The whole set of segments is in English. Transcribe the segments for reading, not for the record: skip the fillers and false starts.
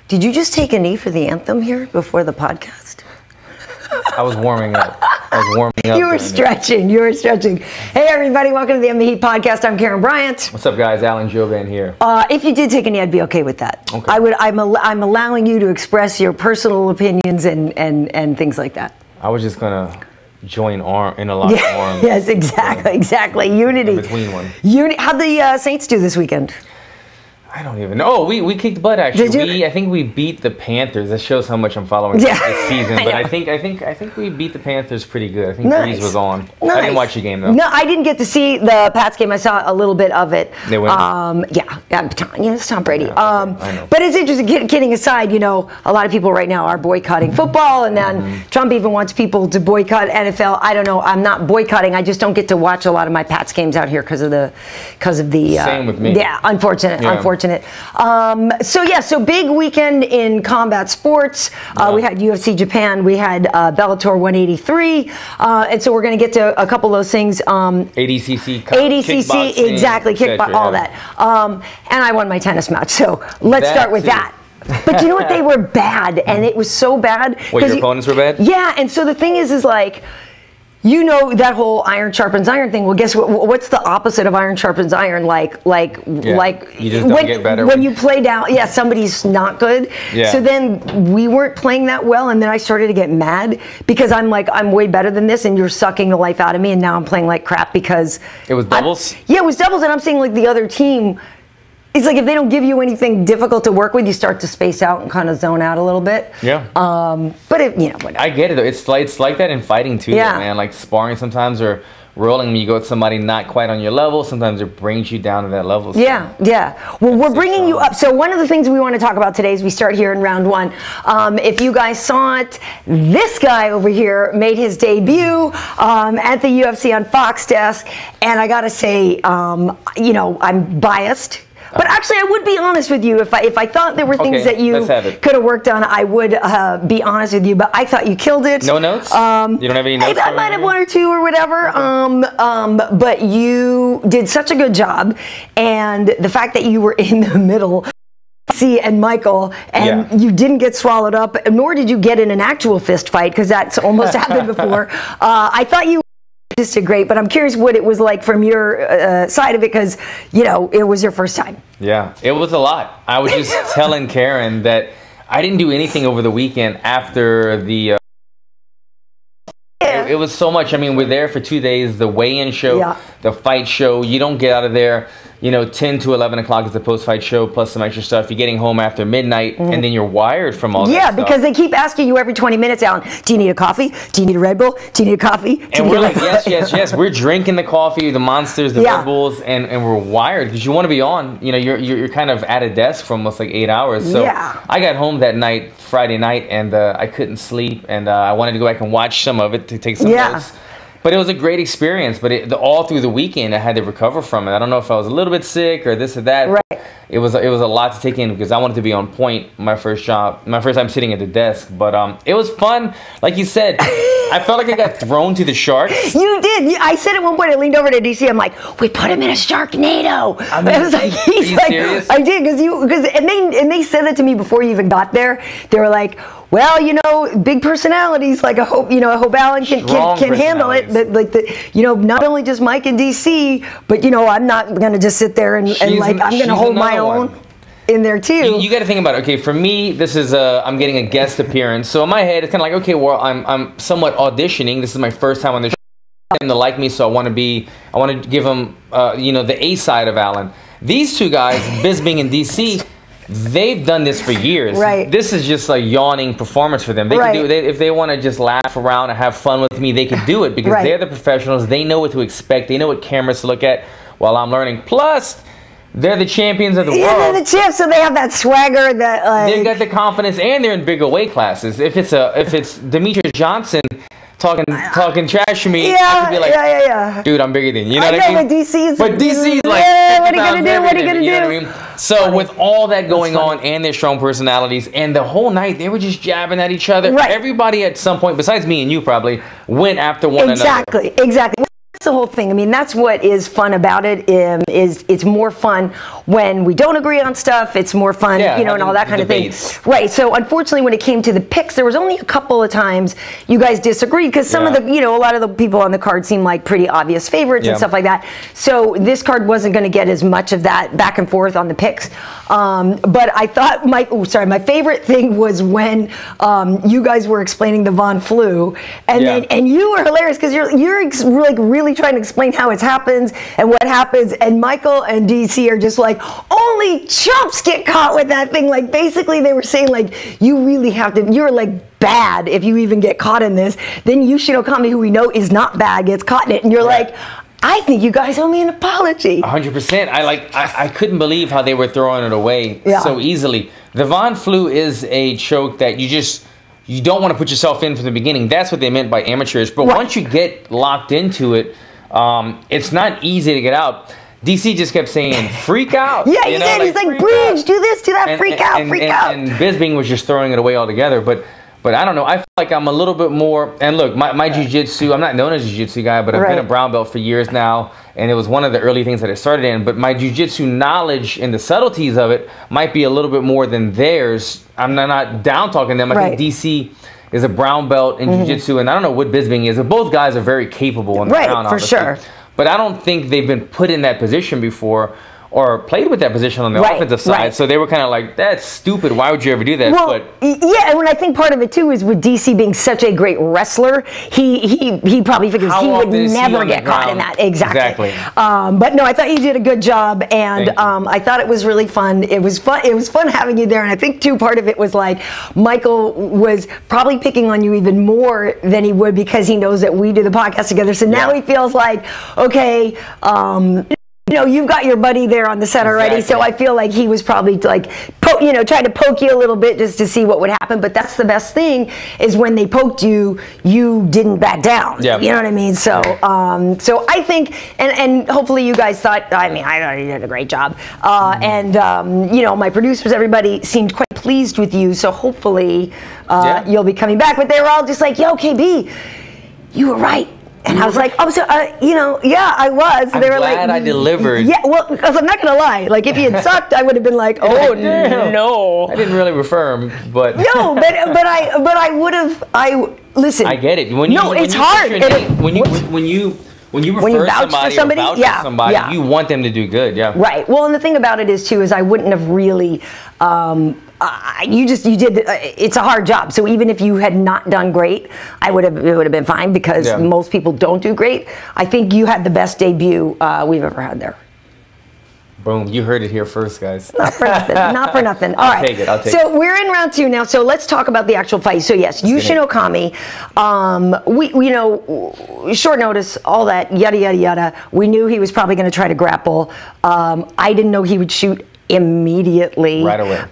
Did you just take a knee for the anthem here before the podcast? I was warming up. You were stretching. You were stretching. Hey, everybody. Welcome to the MMA podcast. I'm Karyn Bryant. What's up, guys? Alan Jovan here. If you did take a knee, I'd be okay with that. Okay. I'm allowing you to express your personal opinions and things like that. I was just going to join in a lot of arms. Yes, exactly. Unity. In between one. How'd the Saints do this weekend? I don't even know. We kicked butt, actually. Did you? I think we beat the Panthers. That shows how much I'm following this season. But I think we beat the Panthers pretty good. I think Breeze was on. Nice. I didn't watch the game though. No, I didn't get to see the Pats game. I saw a little bit of it. They win. It's Tom Brady. Yeah, okay. I know. But it's interesting. Kidding aside, a lot of people right now are boycotting football, and then Trump even wants people to boycott NFL. I don't know. I'm not boycotting. I just don't get to watch a lot of my Pats games out here because of the. Same with me. Yeah, unfortunate. So big weekend in combat sports. We had UFC Japan. We had Bellator 183. And so we're going to get to a couple of those things. ADCC, exactly, kickboxing, all that. And I won my tennis match. So let's start with that. But you know what? They were bad, and it was so bad. What, your opponents were bad? Yeah, and so the thing is like, that whole iron sharpens iron thing. Well, guess what? What's the opposite of iron sharpens iron? Like you just don't get better when you play down. Yeah, somebody's not good. Yeah. So then we weren't playing that well, and then I started to get mad because I'm like, I'm way better than this, and you're sucking the life out of me, and now I'm playing like crap because it was doubles. It was doubles, and I'm saying like the other team. It's like if they don't give you anything difficult to work with, you start to space out and kind of zone out a little bit. Yeah. But whatever. I get it though. It's like that in fighting too, man. Like sparring sometimes or rolling, you go with somebody not quite on your level. Sometimes it brings you down to that level. So. Yeah. Well, we're bringing you up. So one of the things we want to talk about today is we start here in round one. If you guys saw it, this guy over here made his debut at the UFC on Fox desk, and I got to say, I'm biased. But actually, I would be honest with you. If I thought there were things that you could have worked on, I would be honest with you. But I thought you killed it. No notes? You don't have any notes? I might have one or two or whatever. Okay. But you did such a good job. And the fact that you were in the middle, and Michael, and you didn't get swallowed up, nor did you get in an actual fist fight, because that's almost happened before. I thought you just did great, but I'm curious what it was like from your side of it, because it was your first time. Yeah, it was a lot. I was just telling Karyn that I didn't do anything over the weekend after the it was so much. I mean, we're there for 2 days. The weigh-in show, the fight show. You don't get out of there. 10 to 11 o'clock is the post-fight show, plus some extra stuff. You're getting home after midnight, and then you're wired from all that stuff. Yeah, because they keep asking you every 20 minutes, Alan, do you need a coffee? Do you need a Red Bull? Do you need a coffee? And we're like, yes. We're drinking the coffee, the Monsters, the Red Bulls, and we're wired because you want to be on. You're kind of at a desk for almost like 8 hours. So I got home that night, Friday night, and I couldn't sleep, and I wanted to go back and watch some of it to take some notes. But it was a great experience. But all through the weekend, I had to recover from it. I don't know if I was a little bit sick or this or that. Right. It was a lot to take in because I wanted to be on point. My first time sitting at the desk. But it was fun. Like you said, I felt like I got thrown to the sharks. You did. I said at one point, I leaned over to DC. I'm like, we put him in a Sharknado. I was like, are you serious? I did and they said that to me before you even got there. They were like, well, big personalities. Like I hope Alan can handle it. Not only just Mike and DC, but I'm not gonna just sit there and I'm gonna hold my own in there too. You got to think about it. Okay, for me, this is I'm getting a guest appearance. So in my head, it's kind of like, okay, well, I'm somewhat auditioning. This is my first time on the show. Them to like me, so I want to give them the A side of Alan. These two guys, Bisbing and DC. They've done this for years. Right. This is just a yawning performance for them. They can do it. If they want to just laugh around and have fun with me, they can do it because they're the professionals. They know what to expect. They know what cameras to look at while I'm learning. Plus, they're the champions of the world. They're the champs, so they have that swagger. They've got the confidence, and they're in bigger weight classes. If it's Demetrius Johnson talking trash to me, I could be like, dude, I'm bigger than you. You know what I mean? But DC's like, what are you gonna do? What are you gonna do? Know what I mean? So with all that going on and their strong personalities, and the whole night they were just jabbing at each other. Everybody at some point, besides me and you, probably went after one another. Exactly. the whole thing. I mean, that's what is fun about it. Is it's more fun when we don't agree on stuff. It's more fun, you know, and all that kind of thing. Right. So unfortunately, when it came to the picks, there was only a couple of times you guys disagreed because some of the, you know, a lot of the people on the card seemed like pretty obvious favorites and stuff like that. So this card wasn't going to get as much of that back and forth on the picks. But I thought my favorite thing was when you guys were explaining the Von Flue, and then you were hilarious because you're like really trying to explain how it happens and what happens, and Michael and DC are just like, only chumps get caught with that thing. Like basically they were saying like, you really have to, you're like bad if you even get caught in this. Then Yushin Okami, who we know is not bad, gets caught in it, and you're like, I think you guys owe me an apology. 100%. I couldn't believe how they were throwing it away so easily. The Von Flue is a choke that you don't want to put yourself in from the beginning. That's what they meant by amateurish. But once you get locked into it, it's not easy to get out. DC just kept saying, freak out. Yeah, he did. He's like, bridge, do this, do that, freak out. And Bisping was just throwing it away altogether. But I don't know. I feel like I'm a little bit more. And look, my jiu-jitsu, I'm not known as a jiu-jitsu guy, but I've been a brown belt for years now. And it was one of the early things that I started in. But my jiu-jitsu knowledge and the subtleties of it might be a little bit more than theirs. I'm not down talking them. I think DC is a brown belt in jiu-jitsu. And I don't know what Bisping is. But both guys are very capable in the ground, for sure. But I don't think they've been put in that position before or played with that position on the offensive side. So they were kind of like, that's stupid. Why would you ever do that? Well, yeah, and when I think part of it too is with DC being such a great wrestler, he probably figures he would never get caught in that. Exactly. But no, I thought you did a good job, and I thought it was really fun. It was fun having you there, and I think too part of it was like Michael was probably picking on you even more than he would because he knows that we do the podcast together. So now he feels like, okay, you know, you've got your buddy there on the set already, so I feel like he was probably like, you know, trying to poke you a little bit just to see what would happen. But that's the best thing is when they poked you, you didn't back down. You know what I mean? So, so I think, and hopefully you guys thought, I mean, I thought you did a great job, and you know, my producers, everybody seemed quite pleased with you. So hopefully, you'll be coming back. But they were all just like, yo, KB, you were right. And I was like, oh, so, you know, yeah, I was. I'm they were glad I delivered. Yeah, well, because I'm not going to lie. Like, if he had sucked, I would have been like, oh, no. I didn't really refer him, but. No, but I would have, listen. I get it. It's hard. When you vouch for somebody, you want them to do good, Right. Well, and the thing about it is, too, is I wouldn't have really, it's a hard job. So even if you had not done great, it would have been fine because most people don't do great. I think you had the best debut we've ever had there. Boom, you heard it here first, guys. Not for nothing. Not for nothing. All right. I'll take it. So we're in round 2 now. So let's talk about the actual fight. So yes, Yushin Okami. We you know, short notice, all that yada yada yada. We knew he was probably going to try to grapple. I didn't know he would shoot immediately. Right away.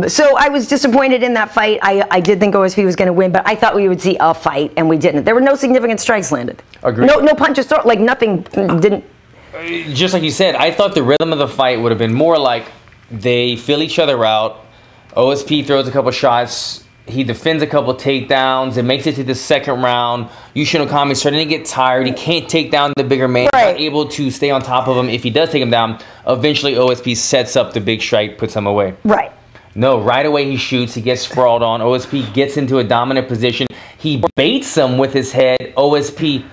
So I was disappointed in that fight. I did think OSP was going to win, but I thought we would see a fight, and we didn't. There were no significant strikes landed. Agreed. No punches thrown. Like nothing didn't. Just like you said, I thought the rhythm of the fight would have been more like they fill each other out. OSP throws a couple shots. He defends a couple takedowns. It makes it to the second round. Yushin Okami starting to get tired. He can't take down the bigger man. Not able to stay on top of him. If he does take him down, eventually OSP sets up the big strike, puts him away. Right. No, right away he shoots. He gets sprawled on. OSP gets into a dominant position. He baits him with his head. Yushin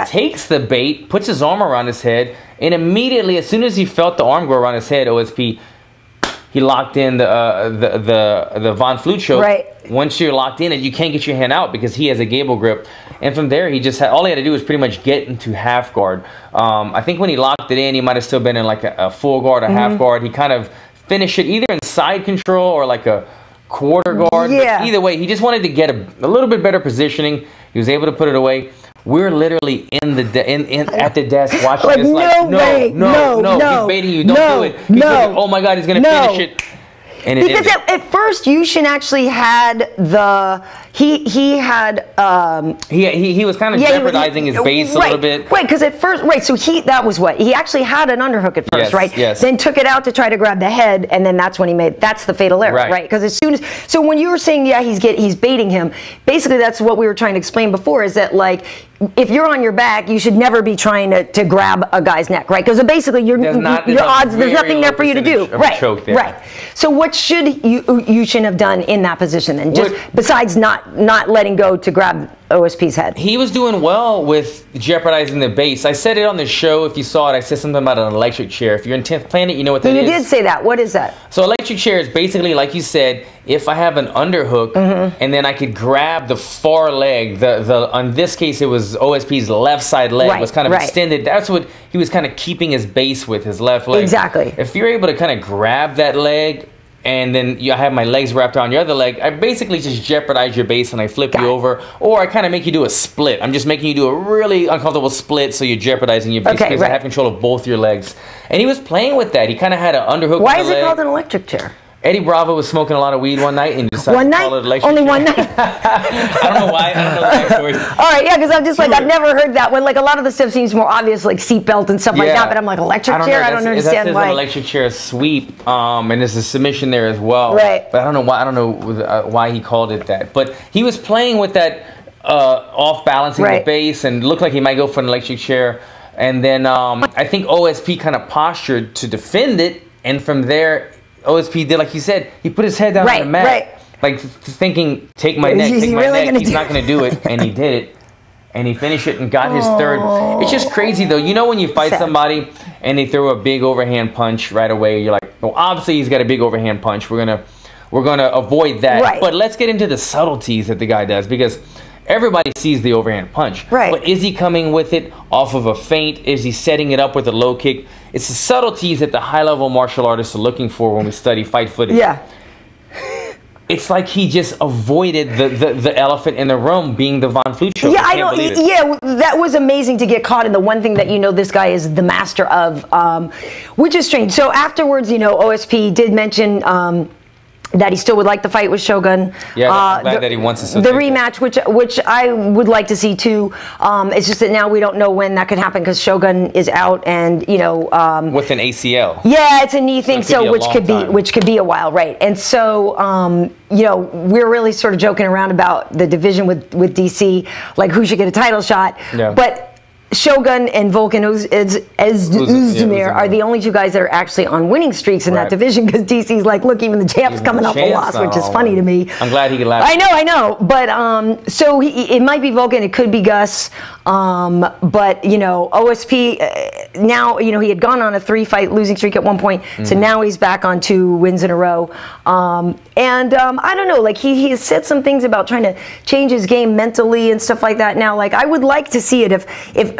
takes the bait, puts his arm around his head, and immediately, as soon as he felt the arm go around his head, OSP, he locked in the Von Flue choke. Right. Once you're locked in it, you can't get your hand out because he has a gable grip. And from there, he just had, all he had to do was pretty much get into half guard. I think when he locked it in, he might have still been in like a full guard, a half guard. He kind of finished it either in side control or like a quarter guard. Yeah. But either way, he just wanted to get a little bit better positioning. He was able to put it away. We're literally at the desk watching like, this. No, he's baiting you. Don't do it. Oh my God, he's gonna finish it. And because at first Yushin actually had he was kind of jeopardizing his base a little bit. Right, because at first, so he actually had an underhook at first, right? Yes. Then took it out to try to grab the head, and then that's when he made the fatal error, right? Because as soon as when you were saying he's baiting him, basically that's what we were trying to explain before is that like if you're on your back, you should never be trying to grab a guy's neck, right? Because basically, your odds, there's nothing there for you to do. Right. So what should Yushin have done in that position then? Just besides not letting go to grab OSP's head. He was doing well with jeopardizing the base. I said it on the show. If you saw it, I said something about an electric chair. If you're in 10th Planet, you know what that is. You did say that. What is that? So electric chair is basically, like you said, if I have an underhook and then I could grab the far leg, in this case it was OSP's left side leg was kind of extended. That's what he was kind of keeping his base with, his left leg. Exactly. If you're able to kind of grab that leg, and then I have my legs wrapped around your other leg, I basically just jeopardize your base and I flip you over, or I kind of make you do a split. I'm just making you do a really uncomfortable split, so you're jeopardizing your base because I have control of both your legs. And he was playing with that. He kind of had an underhook. Why is it called an electric chair? Eddie Bravo was smoking a lot of weed one night and decided to call it electric Only chair. one night? I don't know why. I don't know the backstory. All right, yeah, because I'm just like, I've never heard that one. Like, a lot of the stuff seems more obvious, like seatbelt and stuff like that, but I'm like, electric chair? I don't understand why. An electric chair sweep, and there's a submission there as well. Right. But I don't know why. I don't know why he called it that. But he was playing with that off-balancing the base and looked like he might go for an electric chair. And then I think OSP kind of postured to defend it, and from there, OSP did, like you said, he put his head down on the mat, like thinking, take my neck, take my neck. He's not going to do it, and he did it, and he finished it and got his third. It's just crazy, though. You know when you fight somebody and they throw a big overhand punch right away, you're like, well, obviously he's got a big overhand punch. We're gonna avoid that. But let's get into the subtleties that the guy does, because everybody sees the overhand punch. But is he coming with it off of a feint? Is he setting it up with a low kick? It's the subtleties that the high-level martial artists are looking for when we study fight footage. It's like he just avoided the elephant in the room, being the Von Flue show. I know. Yeah, that was amazing to get caught in the one thing that this guy is the master of, which is strange. So afterwards, OSP did mention that he still would like the fight with Shogun. Yeah, I'm glad that he wants to. The rematch, which I would like to see too. It's just that now we don't know when that could happen because Shogun is out, and with an ACL. Yeah, it's a knee thing, so which could be a while, right? And so we're really sort of joking around about the division with DC, like who should get a title shot, but Shogun and Volkan Ozdemir are the only two guys that are actually on winning streaks in that division, because DC's like, look, even the champ's coming off a loss, which is funny to me. I'm glad he could laugh. I know. But so it might be Volkan, it could be Gus. But OSP now, he had gone on a 3-fight losing streak at one point, so now he's back on 2 wins in a row. I don't know, like he has said some things about trying to change his game mentally and stuff like that. Now, like, I would like to see it if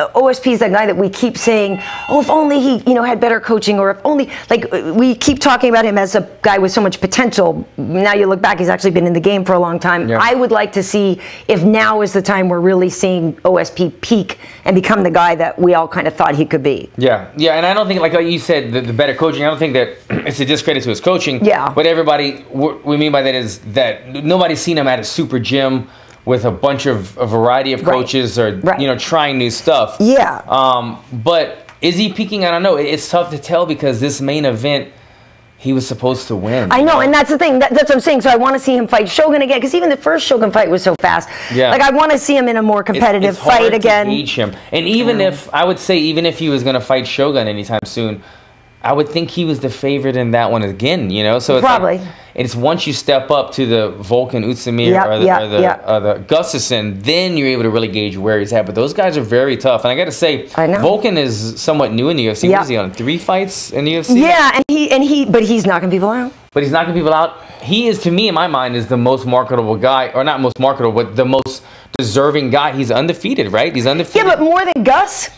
OSP is that guy that we keep saying, oh, if only he had better coaching, or if only, like, we keep talking about him as a guy with so much potential. Now you look back, he's actually been in the game for a long time. I would like to see if now is the time we're really seeing OSP peak and become the guy that we all kind of thought he could be. Yeah, and I don't think, like you said, the better coaching, I don't think that it's a discredit to his coaching. But everybody, what we mean by that is that nobody's seen him at a super gym with a bunch of a variety of coaches or trying new stuff. But is he peaking? I don't know. It's tough to tell because this main event, he was supposed to win. I know, and that's the thing. That's what I'm saying. So I want to see him fight Shogun again, because even the first Shogun fight was so fast. Like, I want to see him in a more competitive fight again. It's hard to gauge him. And even if, I would say, even if he was going to fight Shogun anytime soon, I would think he was the favorite in that one again, So it's probably. Like, it's once you step up to the Volkan Ozdemir or the Gustafsson, then you're able to really gauge where he's at. But those guys are very tough. And I got to say, Volkan is somewhat new in the UFC. What is he on? 3 fights in the UFC? Yeah, but he's knocking people out. But he's knocking people out. He is, to me, in my mind, is the most marketable guy, or not most marketable, but the most deserving guy. He's undefeated, right? He's undefeated. Yeah, but more than Gus?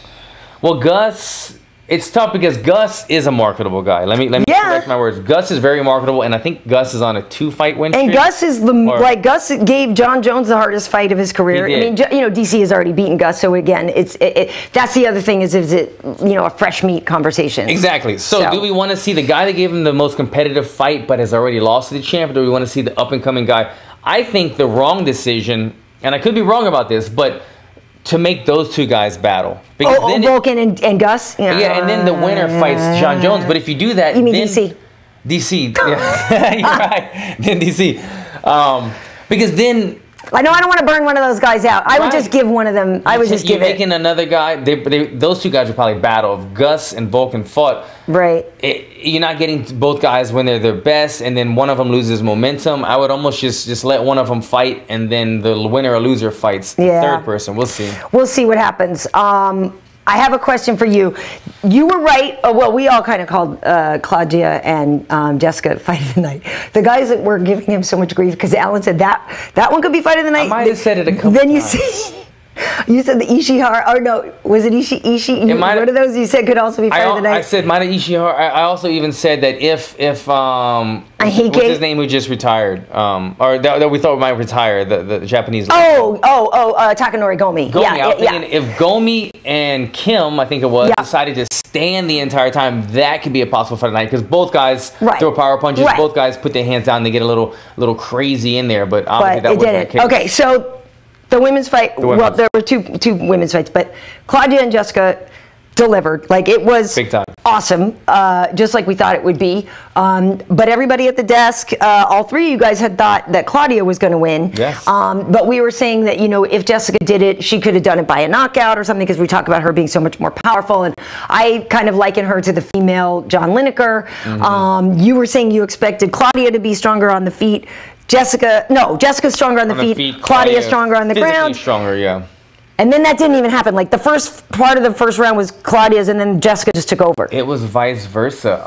Well, Gus, it's tough because Gus is a marketable guy. Let me correct my words. Gus is very marketable, and I think Gus is on a 2-fight win streak. And Gus is Gus gave John Jones the hardest fight of his career. I mean, DC has already beaten Gus, so again, that's the other thing is it a fresh meat conversation. Exactly. So do we want to see the guy that gave him the most competitive fight but has already lost to the champ, or do we want to see the up and coming guy? I think the wrong decision, and I could be wrong about this, but to make those two guys battle. Because then Volkan and Gus? Yeah, and then the winner fights John Jones. But if you do that... You mean DC? DC. Yeah, you're right. Then DC. Because then I know I don't want to burn one of those guys out. I would just give one of them. I would just give it. You're making another guy. Those two guys would probably battle. If Gus and Vulcan fought, right? You're not getting both guys when they're their best, and then one of them loses momentum. I would almost just let one of them fight, and then the winner or loser fights the third person. We'll see. We'll see what happens. I have a question for you. You were right. Well, we all kind of called Claudia and Jessica fight of the night. The guys that were giving him so much grief because Alan said that one could be fight of the night. I might have said it a couple times. Then you see. You said the Ishihara, or no, was it Ishii? One of those you said could also be fight of the night? I said might have Ishihara. I also even said that if what's his name who just retired, or that we thought might retire, the Japanese. Takanori Gomi. I was thinking if Gomi and Kim, I think it was, decided to stand the entire time, that could be a possible fight of the night because both guys throw power punches, both guys put their hands down, they get a little crazy in there, but obviously that wasn't the case. Okay, so. The women's fight, well, there were two women's fights, but Claudia and Jessica delivered. Like, it was big time. Awesome, just like we thought it would be. But everybody at the desk, all three of you guys had thought that Claudia was going to win. Yes. But we were saying that, you know, if Jessica did it, she could have done it by a knockout or something because we talk about her being so much more powerful. And I kind of liken her to the female John Lineker. You were saying you expected Claudia to be stronger on the feet. Jessica's stronger on the feet. Claudia's stronger on the ground. Stronger, yeah. And then that didn't even happen. Like the first part of the first round was Claudia's, and then Jessica just took over. It was vice versa.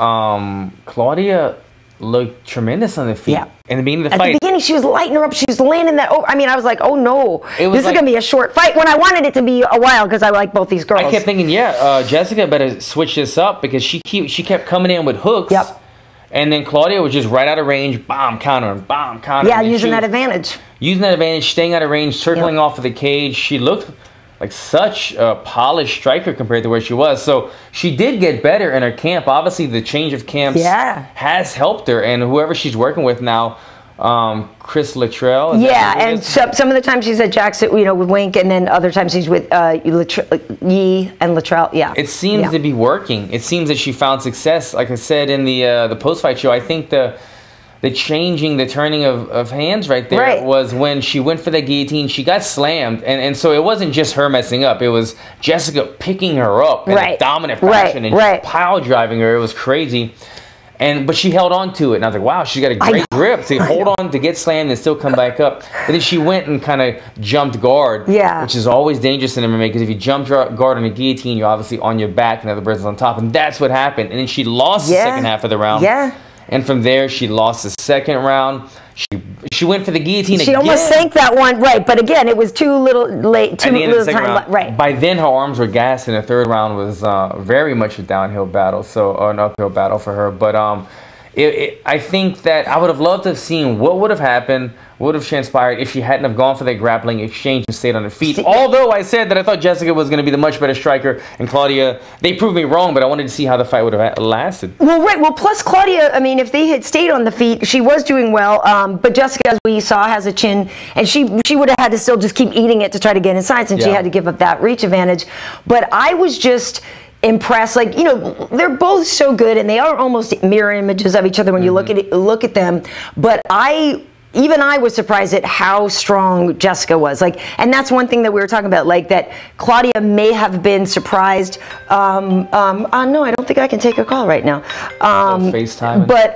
Claudia looked tremendous on the feet. Yeah. In the beginning of the fight. At the beginning, she was lighting her up. She was landing that. I mean, I was like, oh no, this is gonna be a short fight. When I wanted it to be a while because I like both these girls. I kept thinking, Jessica better switch this up because she kept coming in with hooks. Yep. And then Claudia was just right out of range, bomb, countering, bomb, countering. Yeah, using that advantage. Using that advantage, staying out of range, circling off of the cage. She looked like such a polished striker compared to where she was. So she did get better in her camp. Obviously, the change of camps has helped her. And whoever she's working with now, Chris Luttrell. And some of the times she's at Jackson, you know, with Wink, and then other times she's with Yi and Luttrell. Yeah, it seems to be working. It seems that she found success. Like I said in the post-fight show, I think the turning of hands right there was when she went for the guillotine. She got slammed, and so it wasn't just her messing up. It was Jessica picking her up in a dominant fashion and pile driving her. It was crazy. But she held on to it, and I was like, wow, she's got a great grip to hold on to get slammed and still come back up. But then she went and kind of jumped guard, which is always dangerous in MMA because if you jump guard on a guillotine, you're obviously on your back and the other person's on top, and that's what happened. And then she lost the second half of the round. And from there, she lost the second round. She went for the guillotine again. She almost sank that one, but again, it was too little late, too little time. By then, her arms were gassed, and the third round was very much a downhill battle, or an uphill battle for her. But I think that I would have loved to have seen what would have happened, what would have transpired if she hadn't have gone for that grappling exchange and stayed on her feet. Although I said that I thought Jessica was going to be the much better striker, and Claudia, they proved me wrong, but I wanted to see how the fight would have lasted. Well, plus Claudia, I mean, if they had stayed on the feet, she was doing well, but Jessica, as we saw, has a chin, and she would have had to still just keep eating it to try to get inside since she had to give up that reach advantage. But I was just impressed. Like, you know, they're both so good, and they are almost mirror images of each other when you look at them. But even I was surprised at how strong Jessica was. Like, and that's one thing that we were talking about, like that Claudia may have been surprised. No, I don't think I can take a call right now. FaceTime. But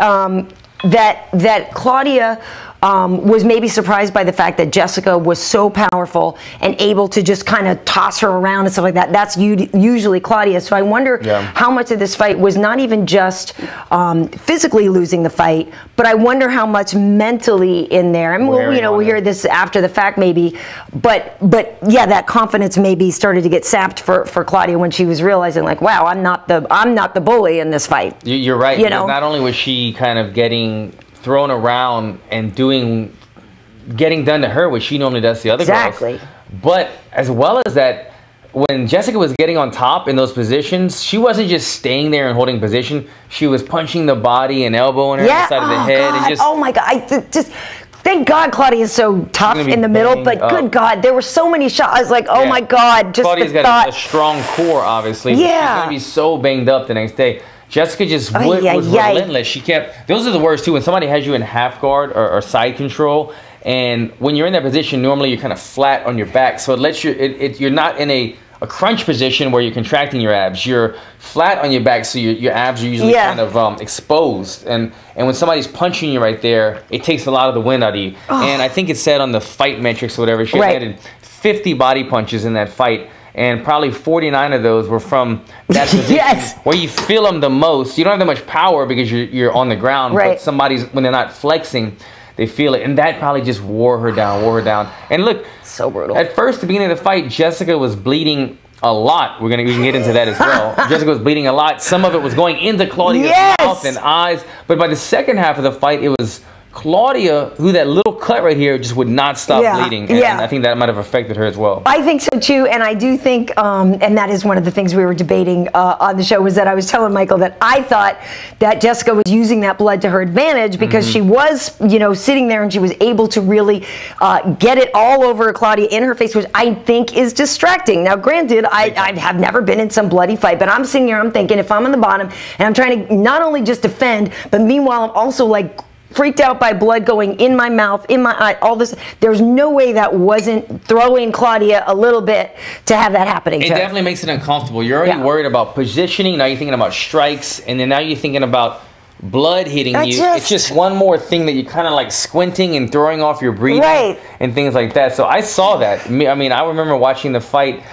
that Claudia was maybe surprised by the fact that Jessica was so powerful and able to just kind of toss her around and stuff like that. That's usually Claudia. So I wonder how much of this fight was not even just physically losing the fight, but I wonder how much mentally in there. I mean, we'll hear this after the fact maybe, but yeah, that confidence maybe started to get sapped for Claudia when she was realizing, like, wow, I'm not the bully in this fight. You're right. You know? Not only was she kind of getting thrown around and getting done to her, which she normally does to the other girls. But as well as that, when Jessica was getting on top in those positions, she wasn't just staying there and holding position. She was punching the body and elbowing her on the side of the head. God. And just, oh my God! Thank God Claudia is so tough in the middle, but good God, there were so many shots. I was like, oh my God, just Claudia's got a strong core, obviously. But she's going to be so banged up the next day. Jessica just was relentless. She kept, those are the worst too, when somebody has you in half guard or side control And when you're in that position, normally you're kind of flat on your back. So it lets you, you're not in a crunch position where you're contracting your abs. You're flat on your back, so your abs are usually kind of exposed. And when somebody's punching you right there, it takes a lot of the wind out of you. And I think it said on the fight metrics or whatever, she landed 50 body punches in that fight. And probably 49 of those were from that position where you feel them the most. You don't have that much power because you're on the ground. But somebody's, when they're not flexing, they feel it. And that probably just wore her down, And look, so brutal. At first, the beginning of the fight, Jessica was bleeding a lot. We can get into that as well. Jessica was bleeding a lot. Some of it was going into Claudia's mouth and eyes. But by the second half of the fight, it was Claudia, who that little cut right here just would not stop bleeding. And I think that might have affected her as well. I think so too. And I do think, and that is one of the things we were debating on the show, was that I was telling Michael that I thought that Jessica was using that blood to her advantage because she was, you know, sitting there and she was able to really get it all over Claudia in her face, which I think is distracting. Now, granted, I have never been in some bloody fight, but I'm sitting here, I'm thinking, if I'm on the bottom and I'm trying to not only just defend, but meanwhile, I'm also like freaked out by blood going in my mouth, in my eye, all this. There's no way that wasn't throwing Claudia a little bit to have that happening to her. It definitely makes it uncomfortable. You're already worried about positioning. Now you're thinking about strikes. And then now you're thinking about blood hitting you. It's just one more thing that you're kind of like squinting and throwing off your breathing and things like that. So I saw that. I mean, I remember watching the fight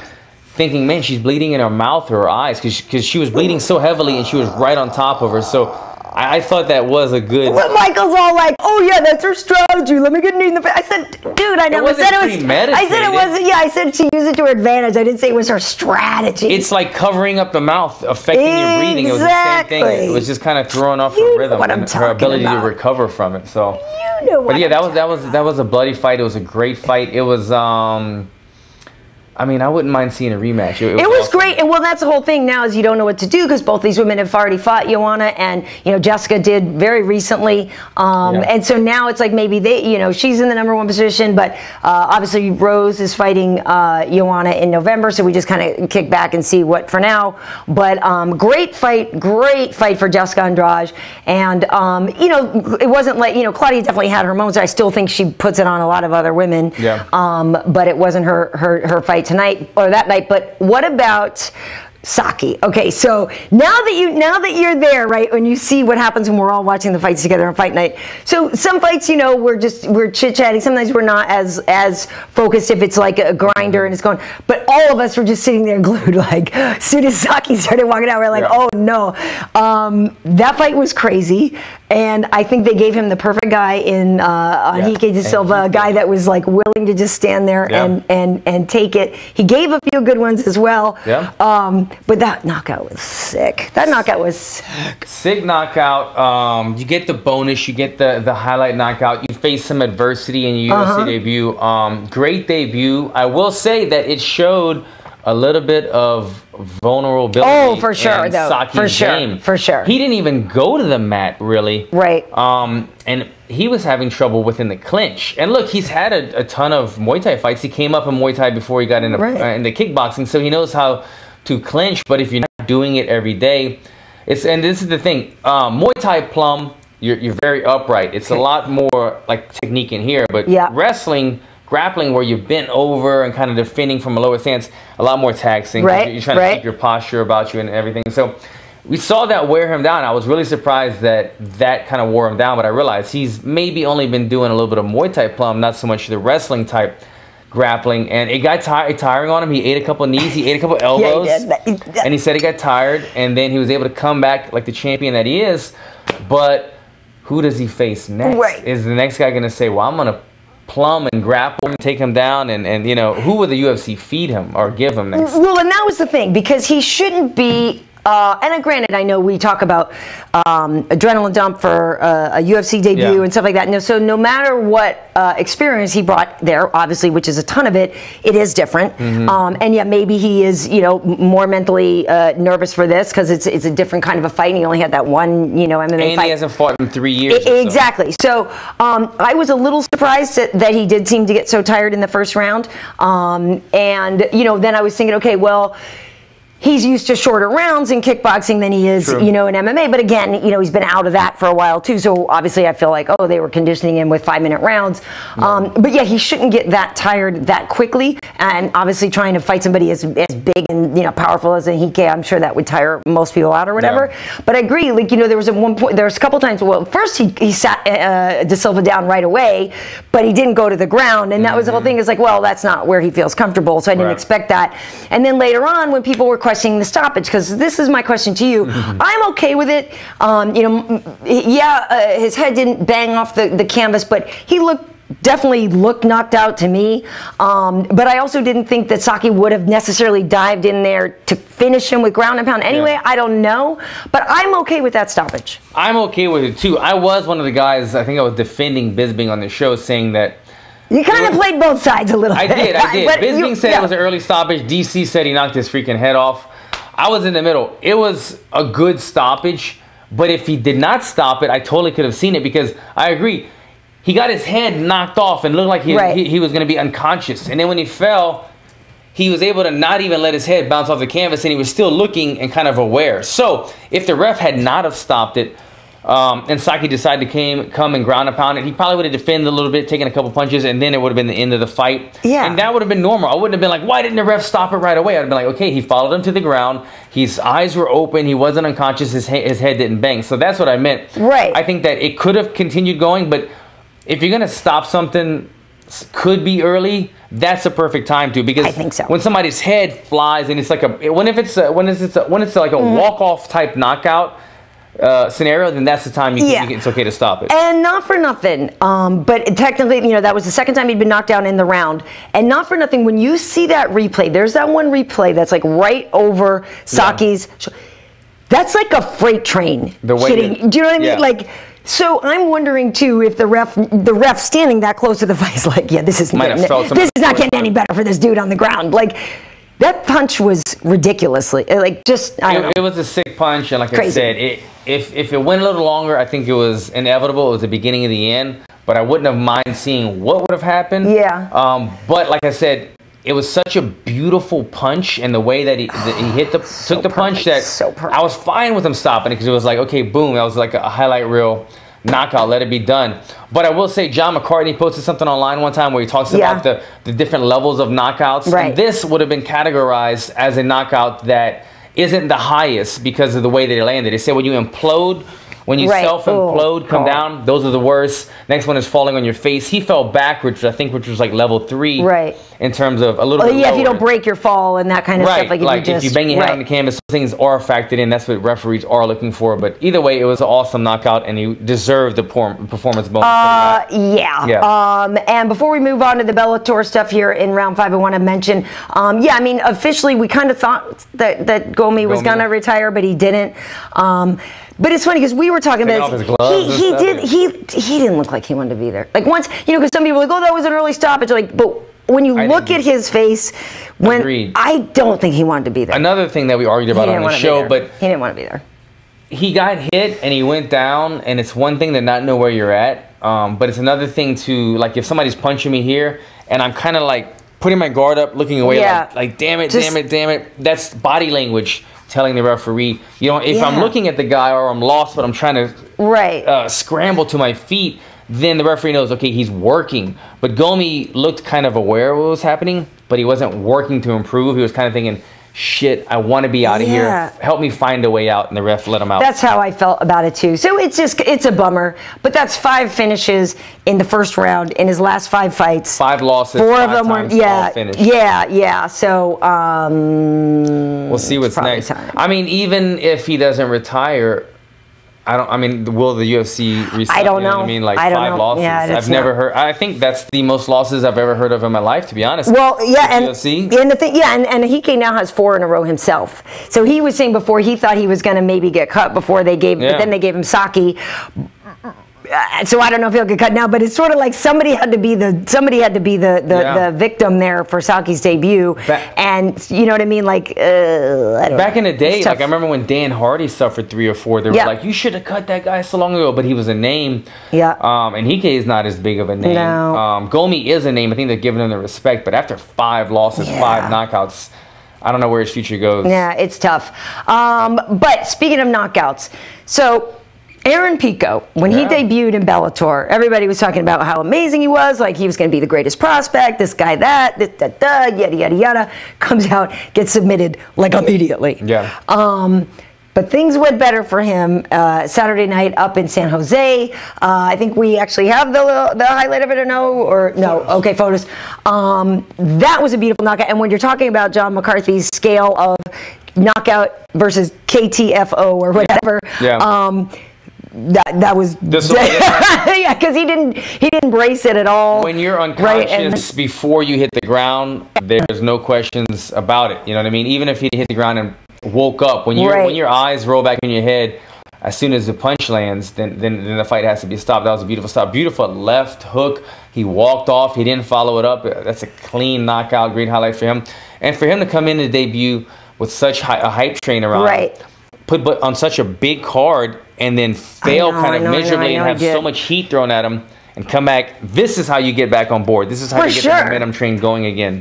thinking, man, she's bleeding in her mouth or her eyes because she was bleeding so heavily and she was right on top of her. So I thought that was a good. But Michael's all like, "Oh yeah, that's her strategy. Let me get knee in the face." I said, "Dude, I never said it was." I said it was. Yeah, I said she used it to her advantage. I didn't say it was her strategy. It's like covering up the mouth, affecting your breathing. It was the same thing. It was just kind of throwing off her rhythm and her ability to recover from it. So, but yeah, that was a bloody fight. It was a great fight. It was. I mean, I wouldn't mind seeing a rematch. It was awesome. Great, and well, that's the whole thing now is you don't know what to do because both these women have already fought Joanna, and you know Jessica did very recently, and so now it's like maybe they, you know, she's in the #1 position, but obviously Rose is fighting Joanna in November, so we just kind of kick back and see what for now. But great fight for Jessica Andrade, and you know, it wasn't like, you know, Claudia definitely had her moments. I still think she puts it on a lot of other women, but it wasn't her fight tonight or that night. But what about Saki? Okay, so now that you're there, right, when you see what happens when we're all watching the fights together on fight night. So some fights, you know, we're chit-chatting. Sometimes we're not as focused if it's like a grinder and it's going. But all of us were just sitting there glued. Like as soon as Saki started walking out, we're like, oh no. That fight was crazy. And I think they gave him the perfect guy in H.E.A.T de Silva, a guy that was like willing to just stand there and take it. He gave a few good ones as well. But that knockout was sick. That knockout was sick. Sick knockout. You get the bonus. You get the highlight knockout. You face some adversity in your UFC debut. Great debut. I will say that it showed a little bit of vulnerability. Oh, for sure, though. Saki's game. For sure. He didn't even go to the mat, really. Right. And he was having trouble within the clinch. And look, he's had a ton of Muay Thai fights. He came up in Muay Thai before he got into kickboxing, so he knows how to clinch. But if you're not doing it every day, and this is the thing, Muay Thai plum, you're very upright. It's a lot more like technique in here, but wrestling, grappling, where you're bent over and kind of defending from a lower stance, a lot more taxing. You're trying to keep your posture about you and everything. So we saw that wear him down. I was really surprised that kind of wore him down, but I realized he's maybe only been doing a little bit of Muay Thai plum, not so much the wrestling type grappling, and it got tiring on him. He ate a couple knees, he ate a couple elbows, and he said he got tired, and then he was able to come back like the champion that he is. But who does he face next? Is the next guy going to say, well, I'm going to plum and grapple and take him down, and you know, who would the UFC feed him or give him next? Well, and that was the thing, because he shouldn't be and granted, I know we talk about adrenaline dump for a UFC debut and stuff like that. No, so no matter what experience he brought there, obviously, which is a ton of it, it is different. And yeah, maybe he is, you know, more mentally nervous for this because it's a different kind of a fight. And he only had that one, you know, MMA fight. And he hasn't fought in 3 years. Exactly. So I was a little surprised that he did seem to get so tired in the first round. And you know, then I was thinking, okay, well, he's used to shorter rounds in kickboxing than he is, you know, in MMA. But again, you know, he's been out of that for a while too. So obviously I feel like, oh, they were conditioning him with 5-minute rounds. But yeah, he shouldn't get that tired that quickly. And obviously trying to fight somebody as big and, you know, powerful as H.E.A.T, I'm sure that would tire most people out or whatever. Yeah. But I agree, like, you know, there was at one point, there was a couple times, well, first he sat De Silva down right away, but he didn't go to the ground. And that was the whole thing. It's like, well, that's not where he feels comfortable. So I didn't expect that. And then later on, when people were questioning the stoppage, because this is my question to you, I'm okay with it. You know, yeah, his head didn't bang off the canvas, but he definitely looked knocked out to me. But I also didn't think that Saki would have necessarily dived in there to finish him with ground and pound anyway. I don't know, but I'm okay with that stoppage. I'm okay with it too. I was one of the guys, I think I was defending Bisping on the show, saying that you kind of played both sides a little bit. I did. Bisping said it was an early stoppage. DC said he knocked his freaking head off. I was in the middle. It was a good stoppage, but if he did not stop it, I totally could have seen it, because I agree. He got his head knocked off and looked like he was going to be unconscious. And then when he fell, he was able to not even let his head bounce off the canvas, and he was still looking and kind of aware. So if the ref had not have stopped it, and Saki decided to come and ground and pound it, he probably would have defended a little bit, taken a couple punches, and then it would have been the end of the fight. Yeah. And that would have been normal. I wouldn't have been like, why didn't the ref stop it right away? I'd have been like, okay, he followed him to the ground. His eyes were open. He wasn't unconscious. His head didn't bang. So that's what I meant. Right. I think that it could have continued going, but if you're going to stop something, could be early, that's a perfect time to, because I think so. When somebody's head flies and it's like when it's like a walk-off type knockout scenario, then that's the time it's okay to stop it. And not for nothing, but technically, you know, that was the second time he'd been knocked down in the round. And not for nothing, when you see that replay, there's that one replay that's like right over Saki's. That's like a freight train hitting. Do you know what I mean? Yeah. Like. So I'm wondering too if the ref standing that close to the fight is like, yeah, this is not getting any better for this dude on the ground. Like, that punch was ridiculously, like, just, I don't know. It was a sick punch, and like I said, if it went a little longer, I think it was inevitable. It was the beginning of the end, but I wouldn't have mind seeing what would have happened. Yeah. But like I said, it was such a beautiful punch, and the way that he took the punch, that I was fine with him stopping it, because it was like, okay, boom, that was like a highlight reel knockout, let it be done. But I will say, John McCartney posted something online one time where he talks about the different levels of knockouts. Right. And this would have been categorized as a knockout that isn't the highest because of the way that it landed. They said when you implode, when you self-implode, come down, those are the worst. Next one is falling on your face. He fell backwards, I think, which was like level 3. Right. In terms of a little bit lower. If you don't break your fall and that kind of stuff. Like if you bang your head on the canvas, things are factored in. That's what referees are looking for. But either way, it was an awesome knockout, and he deserved the performance bonus. And before we move on to the Bellator stuff here in round 5, I want to mention, I mean, officially, we kind of thought that Gomi was going to retire, but he didn't. But it's funny because we were talking about he didn't look like he wanted to be there. Like once, you know, because some people are like, oh, that was an early stoppage. Like, but when you look at his face, I don't think he wanted to be there. Another thing that we argued about on the show, but he didn't want to be there. He got hit and he went down, and it's one thing to not know where you're at, but it's another thing to, like, if somebody's punching me here and I'm kind of like putting my guard up, looking away, like damn it, damn it. That's body language telling the referee, you know, if I'm looking at the guy or I'm lost, but I'm trying to scramble to my feet, then the referee knows, okay, he's working. But Gomi looked kind of aware of what was happening, but he wasn't working to improve. He was kind of thinking, shit, I want to be out of here. Help me find a way out, and the ref let him out. That's how I felt about it too. So it's a bummer, but that's 5 finishes in the first round in his last 5 fights. 5 losses. 4 of them were all finished. So we'll see what's next. I mean, even if he doesn't retire, I mean, will the UFC resign? I don't know. I mean, like 5 losses. Yeah, I've never heard. I think that's the most losses I've ever heard of in my life, to be honest. Well, and UFC. And the thing, and H.E.A.T now has 4 in a row himself. So he was saying before he thought he was going to maybe get cut before they gave, but then they gave him Saki. So I don't know if he'll get cut now, but it's sort of like somebody had to be the victim there for Saki's debut, and you know what I mean. Like I don't back know. In the day, like I remember when Dan Hardy suffered 3 or 4. They were like, "You should have cut that guy so long ago," but he was a name. Yeah. And H.E.A.T is not as big of a name. No. Gomi is a name. I think they're giving him the respect, but after 5 losses, 5 knockouts. I don't know where his future goes. Yeah, it's tough. But speaking of knockouts, so Aaron Pico, when he debuted in Bellator, everybody was talking about how amazing he was, like he was going to be the greatest prospect, this guy, that, yada, yada, yada. Comes out, gets submitted like immediately. Yeah. But things went better for him Saturday night up in San Jose. I think we actually have the highlight of it, or no? Or no? Okay, photos. That was a beautiful knockout. And when you're talking about John McCarthy's scale of knockout versus KTFO or whatever, that was yeah, because he didn't brace it at all. When you're unconscious before you hit the ground, there's no questions about it. You know what I mean? Even if he hit the ground and woke up, when your eyes roll back in your head, as soon as the punch lands, then the fight has to be stopped. That was a beautiful stop. Beautiful left hook. He walked off. He didn't follow it up. That's a clean knockout. Great highlight for him. And for him to come in to debut with such a hype train around, put on such a big card, and then fail kind of miserably and have so much heat thrown at him, and come back. This is how you get back on board. This is how you get the momentum train going again.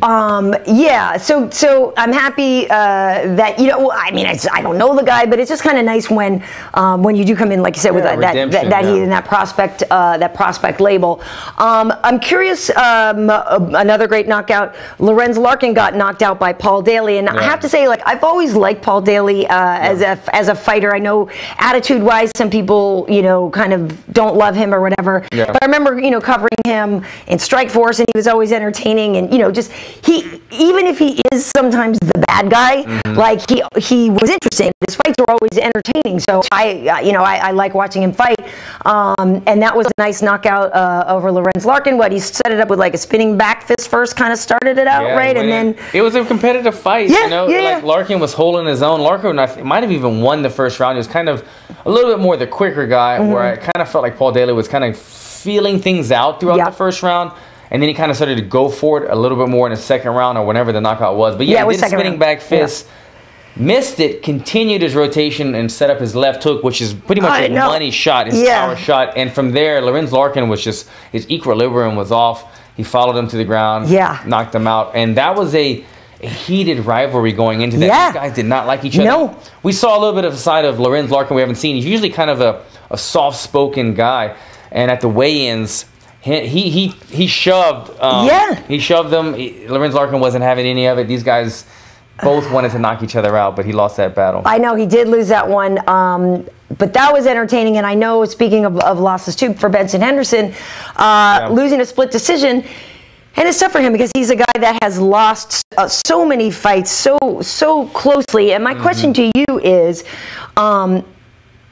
Yeah. So I'm happy that, you know, I mean, I don't know the guy, but it's just kind of nice when you do come in, like you said, with that heat and that prospect label. I'm curious. Another great knockout. Lorenz Larkin got knocked out by Paul Daley, and I have to say, like, I've always liked Paul Daley as a fighter. I know attitude-wise, some people, you know, kind of don't love him or whatever. Yeah. But I remember, you know, covering him in Strikeforce, and he was always entertaining, and, you know, just even if he is sometimes the bad guy, like he was interesting. His fights were always entertaining, so I like watching him fight. And that was a nice knockout over Lorenz Larkin. He set it up with like a spinning back fist first, kind of started it out, right? And then it was a competitive fight. Yeah, you know, like Larkin was holding his own. Larkin might have even won the first round. He was kind of a little bit more the quicker guy, where I kind of felt like Paul Daley was kind of feeling things out throughout the first round, and then he kind of started to go for it a little bit more in the second round or whenever the knockout was. But yeah, he did a spinning back fist, missed it, continued his rotation, and set up his left hook, which is pretty much his money shot, his power shot. And from there, Lorenz Larkin was just, his equilibrium was off. He followed him to the ground, knocked him out, and that was a heated rivalry going into that. These guys did not like each other. We saw a little bit of a side of Lorenz Larkin we haven't seen. He's usually kind of a soft-spoken guy. And at the weigh-ins, he shoved. He shoved them. Lorenz Larkin wasn't having any of it. These guys both wanted to knock each other out, but he lost that battle. I know he did lose that one, but that was entertaining. And I know, speaking of losses too, for Benson Henderson, losing a split decision. And it's tough for him because he's a guy that has lost so many fights so closely. And my question to you is,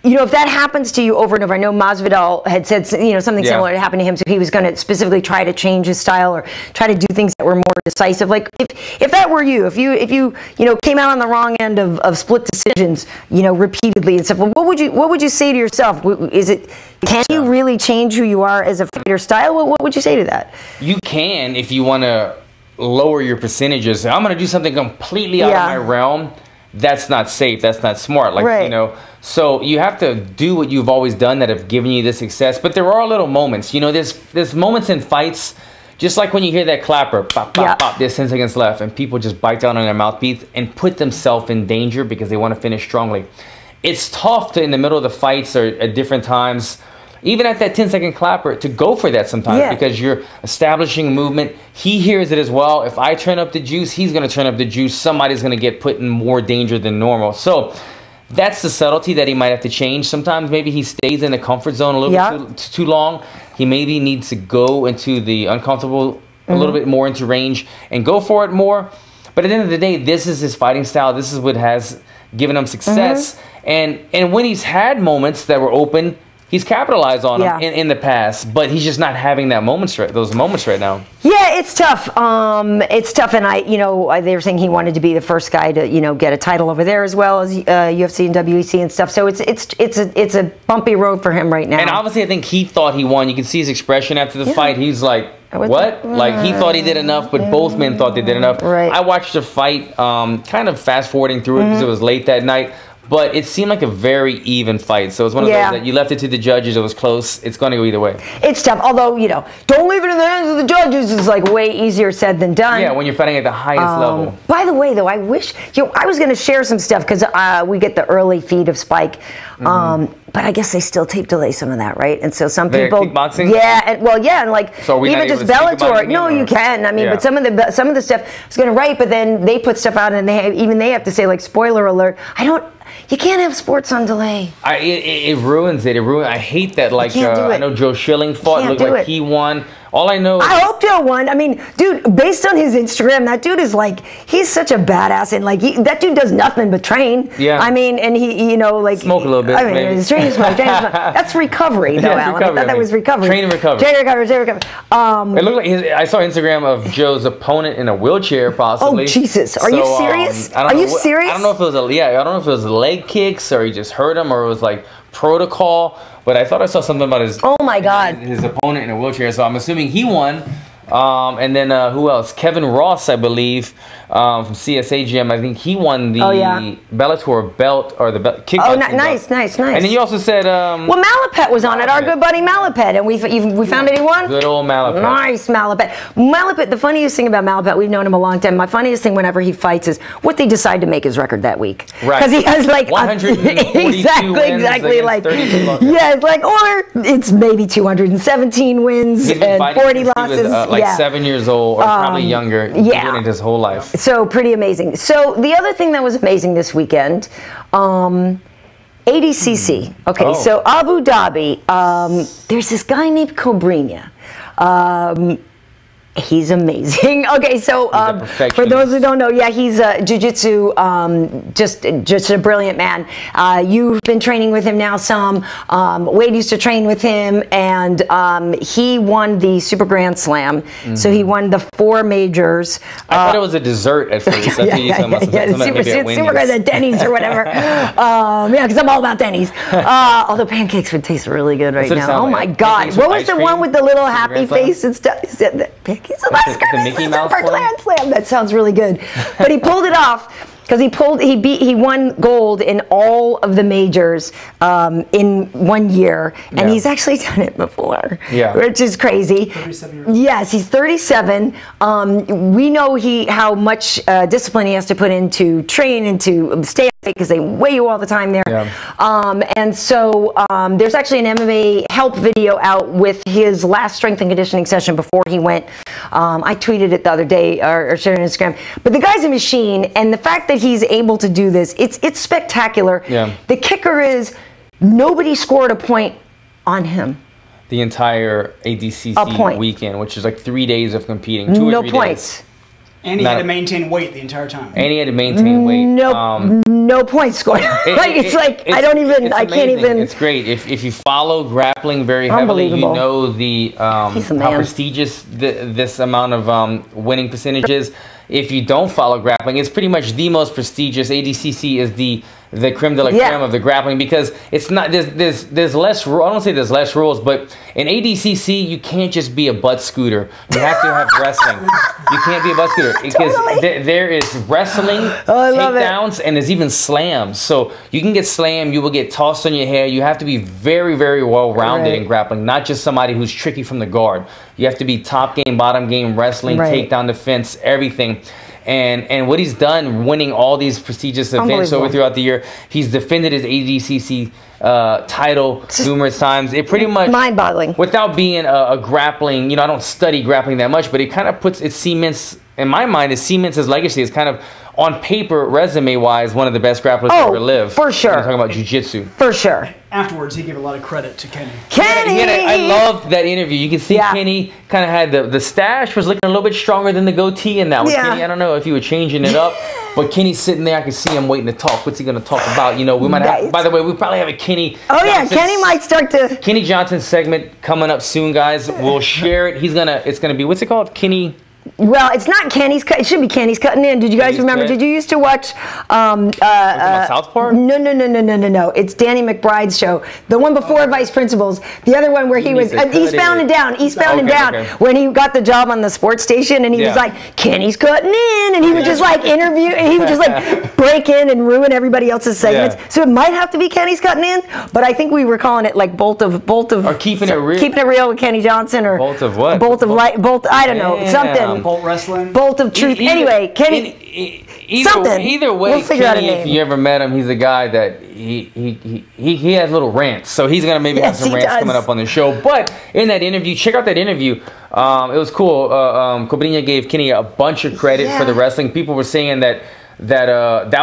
you know, if that happens to you over and over, I know Masvidal had said, you know, something similar to happen to him, so he was going to specifically try to change his style or try to do things that were more decisive. Like, if that were you, if you know, came out on the wrong end of split decisions, you know, repeatedly and stuff, well, what would you say to yourself? Can you really change who you are as a fighter style? What would you say to that? You can, if you want to lower your percentages. I'm going to do something completely out of my realm. That's not safe. That's not smart. Like, you know, so you have to do what you've always done that have given you the success. But there are little moments. You know, there's moments in fights, just like when you hear that clapper, pop, pop, pop, there's 10 seconds left, and people just bite down on their mouthpiece and put themselves in danger because they want to finish strongly. It's tough to, in the middle of the fights or at different times, even at that 10-second clapper, to go for that sometimes because you're establishing movement. He hears it as well. If I turn up the juice, he's going to turn up the juice. Somebody's going to get put in more danger than normal. So that's the subtlety that he might have to change. Sometimes maybe he stays in the comfort zone a little bit too long. He maybe needs to go into the uncomfortable a little bit more into range and go for it more. But at the end of the day, this is his fighting style. This is what has given him success. And when he's had moments that were open, he's capitalized on them in the past, but he's just not having those moments right now. Yeah, it's tough. It's tough, and you know, they were saying he wanted to be the first guy to, you know, get a title over there as well as UFC and WEC and stuff. So it's a bumpy road for him right now. And obviously, I think he thought he won. You can see his expression after the fight. He's like, what? Like, he thought he did enough, but both men thought they did enough. I watched the fight, kind of fast forwarding through it because it was late that night. but it seemed like a very even fight. So it's one of those that you left it to the judges. It was close. It's going to go either way. It's tough. Although, you know, don't leave it in the hands of the judges is like way easier said than done. Yeah, when you're fighting at the highest level. By the way, though, I wish, you know, I was going to share some stuff because we get the early feed of Spike. But I guess they still tape delay some of that, right? And so some people, kickboxing? Yeah, and well, yeah, and like so even just Bellator. No, you can. I mean, but some of the stuff I was going to write, but then they put stuff out, and they have to say like spoiler alert. You can't have sports on delay. It ruins it. I hate that. Like I know Joe Schilling fought. Looked like he won. All I know. I hope Joe won. I mean, dude, based on his Instagram, that dude is like, he's such a badass, and like that dude does nothing but train. Yeah. I mean, and he, you know, like smoke a little bit. I mean, he's training smoke. That's recovery, though, Alan. Recovery, I thought that was recovery. Train and recovery. Train recovery. It looked like I saw Instagram of Joe's opponent in a wheelchair, possibly. Oh Jesus! Are you serious? Are you serious? I don't know if it was I don't know if it was leg kicks or he just hurt him or it was like protocol. But I thought I saw something about his. Oh my God! His opponent in a wheelchair. So I'm assuming he won. And then who else? Kevin Ross, I believe, from CSA Gym. I think he won the Bellator belt or the kickboxing. Oh, nice. And then you also said. Well, Malapet was on it. Our good buddy Malapet, and we found that he won. Good old Malapet. Nice Malapet. Malapet. The funniest thing about Malapet, we've known him a long time. My funniest thing whenever he fights is what they decide to make his record that week. Right. Because he has like 142 exactly like it's like or it's maybe 217 wins and 40 losses. 7 years old or probably younger. Doing it his whole life. So pretty amazing. So the other thing that was amazing this weekend, ADCC. Okay, so Abu Dhabi. There's this guy named Cobrinha. He's amazing. Okay, so for those who don't know, he's jiu-jitsu, just a brilliant man. You've been training with him now some. Wade used to train with him, and he won the Super Grand Slam. So he won the 4 majors. I thought it was a dessert at first. Super Grand at Denny's or whatever. Because I'm all about Denny's. Although pancakes would taste really good right now. Oh my God! What was the one with the little happy face and stuff? He's a nice guy. The Mickey Mouse Grand Slam. That sounds really good. But he pulled it off because he won gold in all of the majors in 1 year, and he's actually done it before. Which is crazy. 37 yes, he's 37. We know how much discipline he has to put into train and to stay because they weigh you all the time there. And so there's actually an MMA help video out with his last strength and conditioning session before he went. I tweeted it the other day or shared it on Instagram. But the guy's a machine, and the fact that he's able to do this, it's spectacular. The kicker is nobody scored a point on him. The entire ADCC weekend, which is like 3 days of competing. 2 or 3 points. Days. And he had to maintain weight the entire time. And he had to maintain weight. No points scored. I can't even. It's great. If you follow grappling very heavily, you know how prestigious this amount of winning percentages. If you don't follow grappling, it's pretty much the most prestigious. ADCC is the creme de la creme of the grappling because it's not there's less. I don't say there's less rules, but in ADCC you can't just be a butt scooter. You have to have wrestling. You can't be a butt scooter because there is wrestling, takedowns, and there's even slams. So you can get slammed, you will get tossed on your head. You have to be very, very well rounded in grappling, not just somebody who's tricky from the guard. You have to be top game, bottom game, wrestling, takedown defense, everything. And what he's done, winning all these prestigious events throughout the year, he's defended his ADCC title numerous times. It pretty much mind-boggling. Without being a grappling, I don't study grappling that much, but it kind of cements in my mind. It cements his legacy. It's kind of on paper, resume-wise, one of the best grapplers to ever live. For sure. We're talking about jiu-jitsu. For sure. Afterwards, he gave a lot of credit to Kenny. I loved that interview. You can see Kenny kind of had the stash was looking a little bit stronger than the goatee in that one. Kenny, I don't know if he was changing it up, but Kenny's sitting there. I can see him waiting to talk. What's he going to talk about? We might have, by the way, we probably have a Kenny. Oh, Johnson, Kenny might start to. Kenny Johnson segment coming up soon, guys. We'll share it. It's going to be, what's it called? Kenny. Well, it's not Kenny's cut. It should be Kenny's cutting in. Did you guys remember? Did you used to watch South Park? No. It's Danny McBride's show. The one before Vice Principals. The other one where he was Eastbound and Down. Eastbound and Down. When he got the job on the sports station and he was like, Kenny's cutting in, and he would just like interview, and he would just like break in and ruin everybody else's segments. So it might have to be Kenny's cutting in, but I think we were calling it like Bolt of or keeping it real with Kenny Johnson, or Bolt of what? Bolt of light. Bolt. I don't know. Something. Bolt wrestling. Bolt of truth. Anyway, Kenny. Either way, we'll figure Kenny, out a name. if you ever met him, he's a guy that he has little rants. So he's gonna maybe have some rants coming up on the show. But in that interview, check out that interview. It was cool. Cobrinha gave Kenny a bunch of credit for the wrestling. People were saying that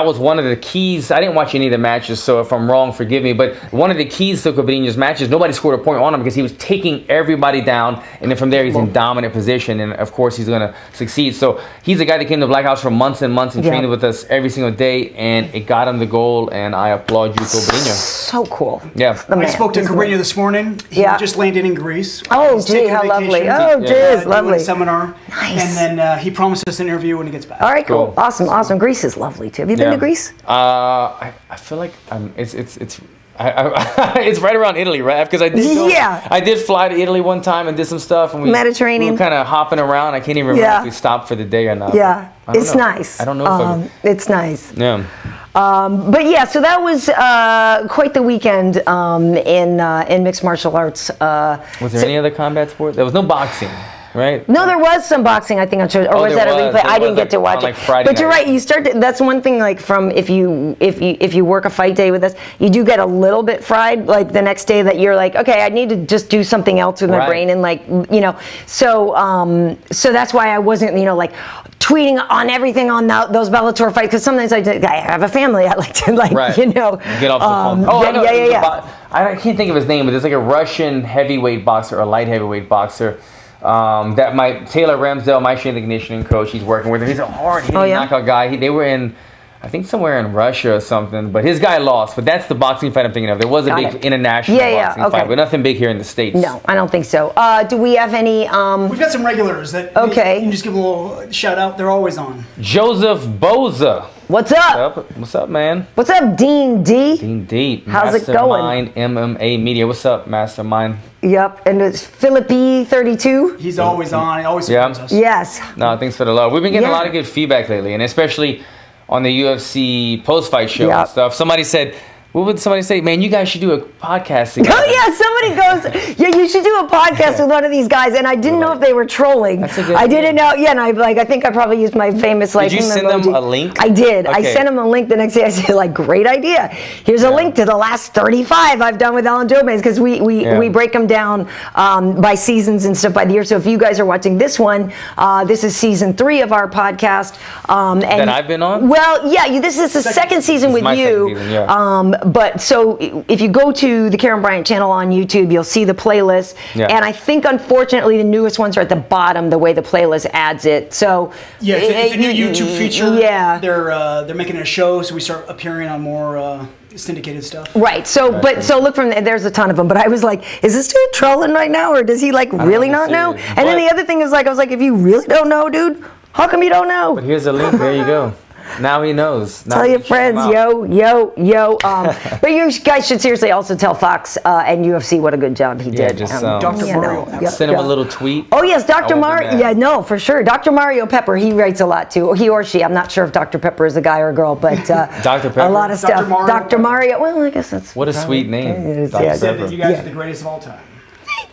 was one of the keys. I didn't watch any of the matches, so if I'm wrong, forgive me. But one of the keys to Cobrinha's matches, nobody scored a point on him because he was taking everybody down, and then from there he's in dominant position, and of course he's going to succeed. So he's a guy that came to Black House for months and months and trained with us every single day, and it got him the goal, and I applaud you, Cobrinha. So cool. Yeah. I spoke to Cobrinha this morning. He just landed in Greece. Oh, gee, how lovely. Oh, geez, lovely. Seminar. Nice. And then he promised us an interview when he gets back. All right, cool. Awesome. Greece is lovely too. Have you been to Greece? I feel like it's right around Italy, right? Because I did fly to Italy one time and did some stuff, and we were kind of hopping around. I can't even remember if we stopped for the day or not. Yeah, it's nice. I don't know if it's nice. Yeah. But yeah, so that was quite the weekend in mixed martial arts. Was there any other combat sport? There was no boxing. Right? No, there was some boxing, I think, on shows, or was that a replay? I didn't get to watch it. But you're right. You start. That's one thing. Like from if you work a fight day with us, you do get a little bit fried. Like the next day, that you're like, okay, I need to just do something else with my brain, and like So that's why I wasn't like tweeting on everything on those Bellator fights, because sometimes I have a family. I like to get off the phone. I can't think of his name, but there's like a Russian heavyweight boxer or a light heavyweight boxer. Taylor Ramsdale, my strength and conditioning coach, he's working with him. He's a hard-hitting knockout guy. They were in, I think, somewhere in Russia or something, but his guy lost. But that's the boxing fight I'm thinking of. There was a big international boxing fight, but nothing big here in the States. No, I don't think so. Do we have any? We've got some regulars that you can just give them a little shout out. They're always on. Joseph Boza. What's up? What's up, man? What's up, Dean D? Dean D. How's it going? Mastermind MMA Media. What's up, Mastermind? Yep, and it's Philippi 32. He's always on. He always supports us. Yes. No, thanks for the love. We've been getting a lot of good feedback lately, and especially on the UFC post-fight show and stuff. Somebody said, what would somebody say? Man, you guys should do a podcast together. Oh, yeah. Somebody goes, yeah, you should do a podcast with one of these guys. And I didn't know if they were trolling. I didn't know. Yeah, and I think I probably used my famous Did you send them a link? I did. Okay. I sent them a link the next day. I said, great idea. Here's a link to the last 35 I've done with Alan Jobes, because we break them down by seasons and stuff by the year. So if you guys are watching this one, this is season 3 of our podcast. That I've been on? Well, yeah, this is the second season with you. Second season, but so if you go to the Karyn Bryant channel on YouTube, you'll see the playlist. Yeah. And I think, unfortunately, the newest ones are at the bottom, the way the playlist adds it. So yeah, it's a new YouTube feature. Yeah, they're making it a show, so we start appearing on more syndicated stuff. Right. So, so look from there. There's a ton of them. But I was like, is this dude trolling right now, or does he really not know? And then the other thing is I was like, if you really don't know, dude, how come you don't know? But here's a link. There you go. Now he knows. Tell your friends, yo. But you guys should seriously also tell Fox and UFC what a good job he did. Just Dr. Mario. Send him a little tweet. Oh yes, Dr. Mario. Yeah, no, for sure. Dr. Mario Pepper. He writes a lot too. He or she. I'm not sure if Dr. Pepper is a guy or a girl, but Dr. Pepper. A lot of stuff. Dr. Mario. Well, I guess that's what a sweet name. Dr. Pepper. You guys are the greatest of all time.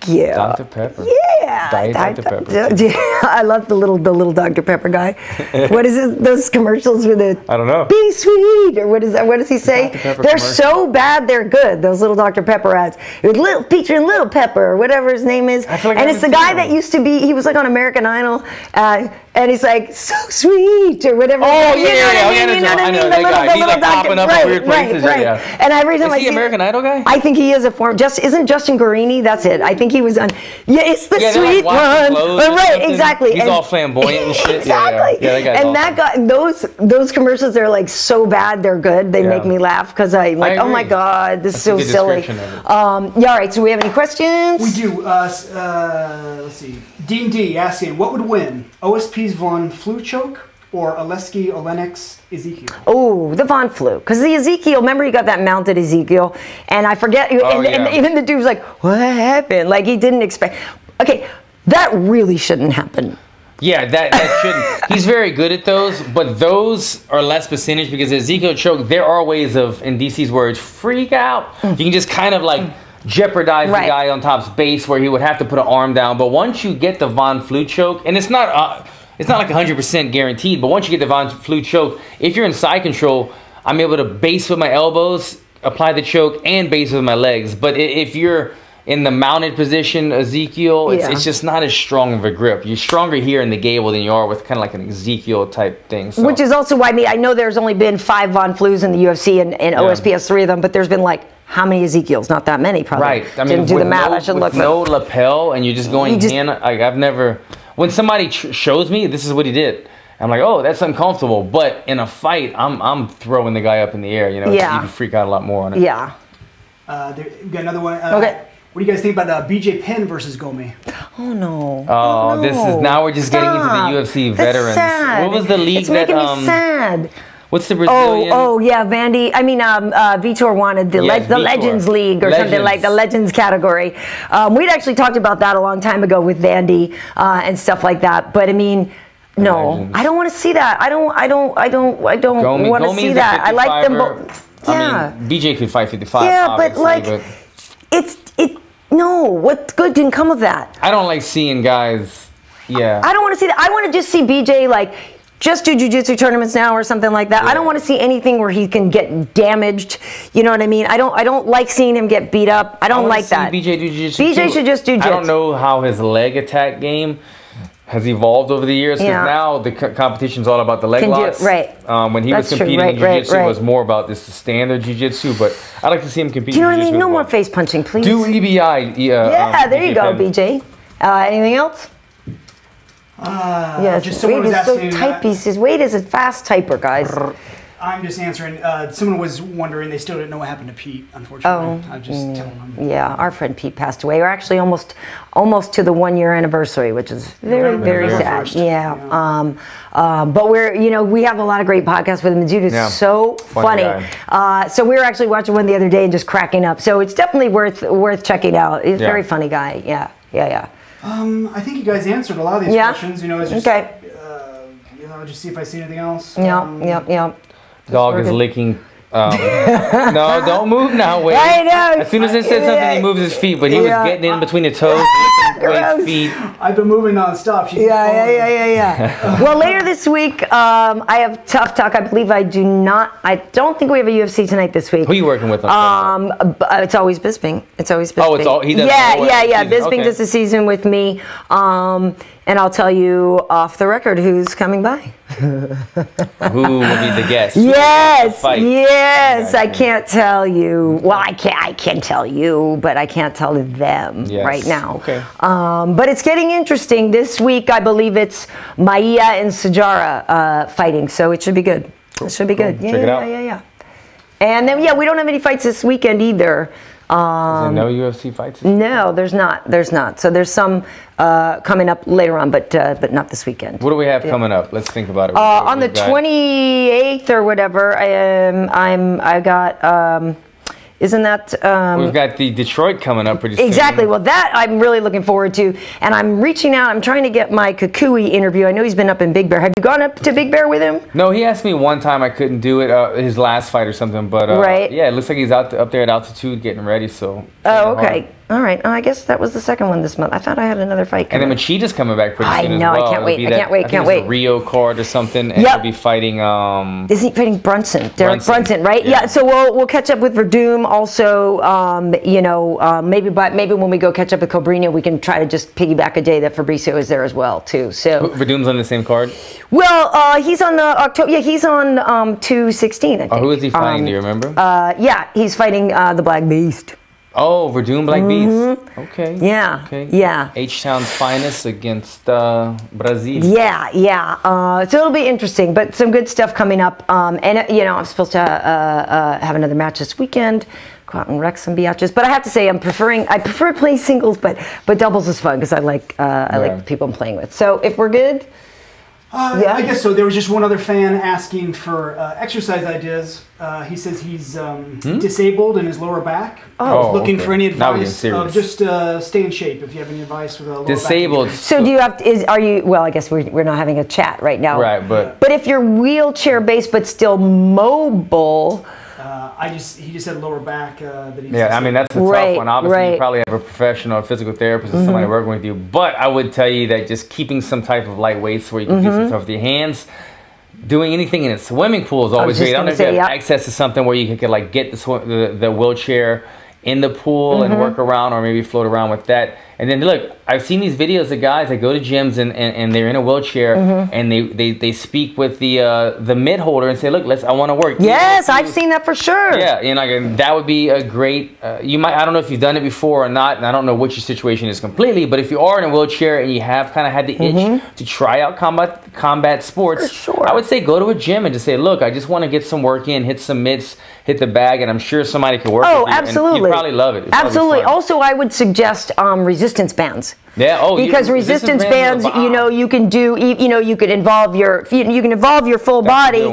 Yeah. Dr. Pepper. Yeah. Dr. Pepper. I love the little Dr. Pepper guy. What is it? Those commercials with it? I don't know. Be sweet, or what does he say? They're so bad, they're good. Those little Dr. Pepper ads. Featuring Little Pepper, or whatever his name is. And it's the guy that used to be. He was on American Idol. And he's like, so sweet, or whatever. Oh, yeah. I know that guy. He's popping up in weird places. Right. And every time is he American Idol guy? I think he is a former. Isn't Justin Guarini? That's it. I think he was on. Yeah, it's the sweet one. Right, exactly. He's all flamboyant and shit. Exactly. Yeah, that guy's and that guy, those commercials, they're like so bad, they're good. They make me laugh because I'm like, oh my God, this is so silly. Yeah, all right, so we have any questions? We do. Let's see. Dean D asking, what would win? OSP's Von Flue choke or Oleski Olenex Ezekiel? Oh, the Von Flue. Because the Ezekiel, remember he got that mounted Ezekiel? And I forget, and even the dude was like, what happened? Like he didn't expect. Okay, that really shouldn't happen. Yeah, that shouldn't. He's very good at those, but those are less percentage because the Ezekiel choke, there are ways of, in DC's words, freak out. You can just kind of like jeopardize the guy on top's base where he would have to put an arm down. But once you get the Von Flue choke, and it's not like 100% guaranteed, but once you get the Von Flue choke, if you're in side control, I'm able to base with my elbows, apply the choke, and base with my legs. But if you're in the mounted position, Ezekiel, it's just not as strong of a grip. You're stronger here in the gable than you are with kind of like an Ezekiel type thing. So. Which is also why I know there's only been 5 Von Flues in the UFC and OSP has 3 of them, but there's been like, how many Ezekiels? Not that many, probably. Right. I mean, didn't do the math. I should look. No lapel, and you're just going in. I've never. When somebody shows me this is what he did, I'm like, oh, that's uncomfortable. But in a fight, I'm throwing the guy up in the air. You know, you can freak out a lot more on it. Yeah. We got another one. Okay. What do you guys think about BJ Penn versus Gomi? Oh no. Oh, this is now we're just getting into the UFC veterans. Sad. What was the league it's making me sad. What's the Brazilian? Oh yeah, Vandy. I mean, Vitor wanted the Legends League or something like the Legends category. We'd actually talked about that a long time ago with Vandy and stuff like that. But I mean, no, I don't want to see that. I don't want to see that. I like them both. Yeah. I mean, BJ could fight 55. Yeah, but like, no. What good can come of that? I don't like seeing guys. Yeah. I don't want to see that. I want to just see BJ like. Just do jiu-jitsu tournaments now or something like that. I don't want to see anything where he can get damaged. You know what I mean? I don't like seeing him get beat up. I don't like that. BJ do jiu-jitsu. BJ should just do jiu-jitsu. I don't know how his leg attack game has evolved over the years because now the competition's all about the leg locks. Right. When he was competing in jiu-jitsu, it was more about this standard jiu-jitsu. But I like to see him compete. Do you know what I mean? No more face punching, please. Do EBI. Yeah, there you go, BJ. Anything else? Yes, just someone Wade was is so asking. type. He says Wade is a fast typer, guys. I'm just answering. Someone was wondering. They still didn't know what happened to Pete. Unfortunately, I'm just telling them. Yeah, our friend Pete passed away. We're actually almost to the 1-year anniversary, which is very sad. 1st. Yeah. But we have a lot of great podcasts with him. The dude is so funny. So we were actually watching one the other day and just cracking up. So it's definitely worth checking out. He's a very funny guy. Yeah. I think you guys answered a lot of these questions. It's just, okay. Just see if I see anything else. Yeah. Dog is licking. No, don't move now, Wade. I know. As soon as it said something, he moves his feet, but he was getting in between the toes, Wade's feet. I've been moving nonstop. Yeah. Well, later this week, I have Tough Talk. I believe I don't think we have a UFC tonight this week. Who are you working with? It's always Bisping. Oh, he does. Yeah. Bisping does the season with me. And I'll tell you off the record who's coming by. Who will be the guest? Yes. I can't tell you. Well, I can tell you, but I can't tell them right now. Okay. But it's getting interesting. This week, I believe it's Maia and Sajara fighting, so it should be good. It should be good. Check it out. Yeah. And then, we don't have any fights this weekend either. Is there no UFC fights? No, there's not. So there's some coming up later on, but not this weekend. What do we have coming up? Let's think about it. On the 28th or whatever, I got. Isn't that? We've got the Detroit coming up pretty soon. Exactly. Well, that I'm really looking forward to, and I'm reaching out. I'm trying to get my Kukui interview. I know he's been up in Big Bear. Have you gone up to Big Bear with him? No, he asked me one time. I couldn't do it. His last fight or something, but yeah, it looks like he's up there at altitude getting ready. So. Oh, okay. Hard. All right. I guess that was the second one this month. I thought I had another fight coming. And then Machida's coming back pretty soon as well. I know. I can't wait. A Rio card or something, and he'll be fighting. Is he fighting Brunson? Derek Brunson, right? Yeah. So we'll catch up with Verdum also. Maybe when we go catch up with Cobrinha, we can try to just piggyback a day that Fabricio is there as well too. So Verdum's on the same card. Well, he's on the October. Yeah, he's on 216. I think. Who is he fighting? Do you remember? He's fighting the Black Beast. Oh, we're doing Black Beasts. Okay. Yeah. Okay. Yeah. H-Town's finest against Brazil. Yeah, yeah. So it'll be interesting, but some good stuff coming up. And you know, I'm supposed to have another match this weekend. Go out and wreck some biatches. But I have to say, I prefer playing singles, but doubles is fun because I like the people I'm playing with. So if we're good. I guess so. There was just one other fan asking for exercise ideas. He says he's disabled in his lower back. Looking for any advice of just stay in shape. If you have any advice with a lower disabled. back. So do you have? Are you? Well, I guess we're not having a chat right now. Right, but if you're wheelchair based but still mobile. He just had lower back. That he's I mean that's a tough one. Obviously, you probably have a professional physical therapist or somebody working with you. But I would tell you that just keeping some type of light weights where you can do some stuff with your hands. Doing anything in a swimming pool is always great. I don't know if you have access to something where you could like get the wheelchair in the pool and work around, or maybe float around with that. And then look, I've seen these videos of guys that go to gyms and they're in a wheelchair and they speak with the mid holder and say, look, I want to work. Yes, I've seen that for sure. Yeah, and like that would be a great. I don't know if you've done it before or not, and I don't know what your situation is completely. But if you are in a wheelchair and you have kind of had the itch to try out combat sports, I would say go to a gym and just say, look, I just want to get some work in, hit some mitts, hit the bag, and I'm sure somebody could work with you. Absolutely. And you'd probably love it. Absolutely. Also, I would suggest resistance bands. Yeah. Oh, because resistance bands, you know, you can do. You know, you could involve your full body.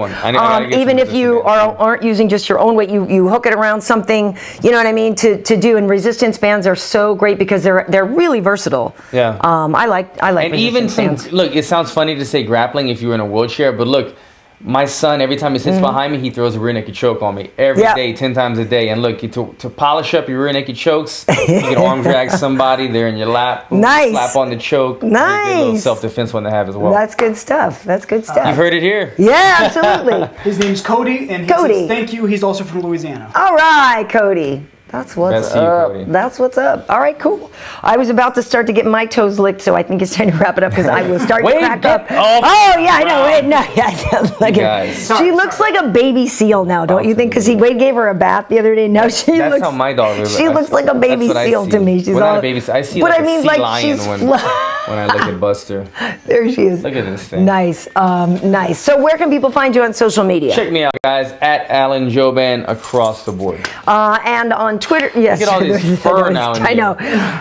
Even if you aren't using just your own weight, you hook it around something. You know what I mean? To do. And resistance bands are so great because they're really versatile. Yeah. I like. And even bands. Look, it sounds funny to say grappling if you're in a wheelchair, but look. My son, every time he sits behind me, he throws a rear naked choke on me every day, 10 times a day. And look, to polish up your rear naked chokes, you can arm drag somebody, they're in your lap, slap on the choke. Nice. A little self-defense one to have as well. That's good stuff. That's good stuff. You've heard it here. Yeah, absolutely. His name's Cody, and he says thank you. He's also from Louisiana. All right, Cody. That's what's up. That's what's up. All right, cool. I was about to start to get my toes licked, so I think it's time to wrap it up because I will start to crack up. Oh, yeah, I know. Wait, no, yeah, she looks like a baby seal now, don't you think? Because Wade gave her a bath the other day. No, that's how my dog is. She looks like a baby seal to me. She's not a baby seal. I see like a sea lion when I look at Buster. There she is. Look at this thing. Nice. Nice. So where can people find you on social media? Check me out, guys, at Alan Joban across the board. And on Twitter, yes. Look at all this fur now. I know.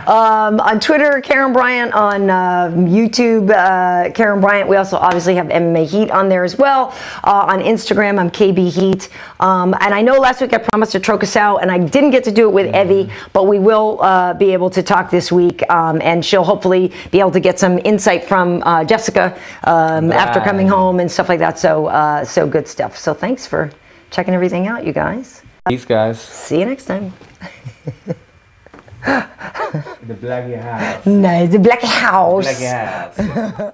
On Twitter, Karyn Bryant. On YouTube, Karyn Bryant. We also obviously have MMA Heat on there as well. On Instagram, I'm KB Heat. And I know last week I promised to troke us out, and I didn't get to do it with Evie, but we will be able to talk this week, and she'll hopefully be able to get some insight from Jessica after coming home and stuff like that. So good stuff. So thanks for checking everything out, you guys. Peace, guys. See you next time. The Black House. Nice, the Black House. Black House.